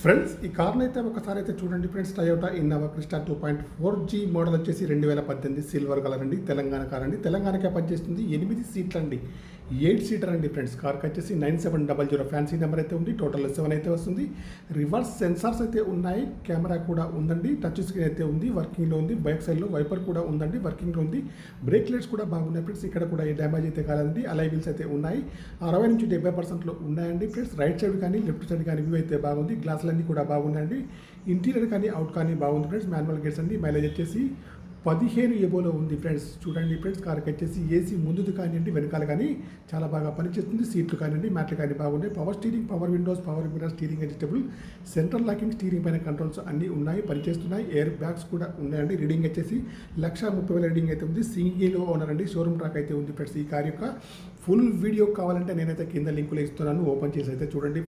Friends ఈ కార్ని అయితే ఒకసారి అయితే చూడండి friends. Toyota Innova Crysta 2.4G model వచ్చేసి 2018 సిల్వర్ కలర్ అండి. తెలంగాణ కార్ అండి. తెలంగాణకే పనిచేస్తుంది. 8 సీట్లు అండి. 8 సీటర్ అండి ఫ్రెండ్స్. కార్కి వచ్చేసి 9700 ఫ్యాన్సీ నెంబర్ అయితే ఉంది. టోటల్ 7 అయితే వస్తుంది. రివర్స్ సెన్సార్స్ అయితే ఉన్నాయి. కెమెరా కూడా ఉందండి. టచ్ స్క్రీన్ అయితే ఉంది. వర్కింగ్లో ఉంది. బైక్ సైడ్లో వైపర్ కూడా ఉందండి. వర్కింగ్లో ఉంది. బ్రేక్ లైట్స్ కూడా బాగున్నాయి ఫ్రెండ్స్. ఇక్కడ కూడా ఏ డ్యామేజ్ అయితే కాలేదండి. అలై వీల్స్ అయితే ఉన్నాయి. 60 నుంచి 70% ఉన్నాయండి ఫ్రెండ్స్. రైట్ సైడ్ కానీ లెఫ్ట్ సైడ్ కానీ వ్యూ అయితే బాగుంది. గ్లాసులన్నీ కూడా బాగున్నాయండి. ఇంటీరియర్ కానీ అవుట్ కానీ బాగుంది ఫ్రెండ్స్. మాన్యువల్ గేట్స్ అండి. మైలేజ్ వచ్చేసి 15 ఎబోలో ఉంది ఫ్రెండ్స్. చూడండి ఫ్రెండ్స్, కార్కి వచ్చేసి ఏసీ ముందుది కానివ్వండి వెనకాల కానీ చాలా బాగా పనిచేస్తుంది. సీట్లు కానివ్వండి మ్యాట్లు కానీ బాగున్నాయి. Power steering, power Windows, power mirror, steering adjustable, central locking, steering పైన కంట్రోల్స్ అన్నీ ఉన్నాయి, పనిచేస్తున్నాయి. ఎయిర్ బ్యాగ్స్ కూడా ఉన్నాయండి. రీడింగ్ వచ్చేసి 1,30,000 రీడింగ్ అయితే ఉంది. సింగిల్ ఓనర్ అండి. షోరూమ్ ట్రాక్ అయితే ఉంది ఫ్రెండ్స్. ఈ కార్ యొక్క ఫుల్ వీడియో కావాలంటే నేనైతే కింద లింకులో ఇస్తున్నాను. ఓపెన్ చేసి అయితే చూడండి.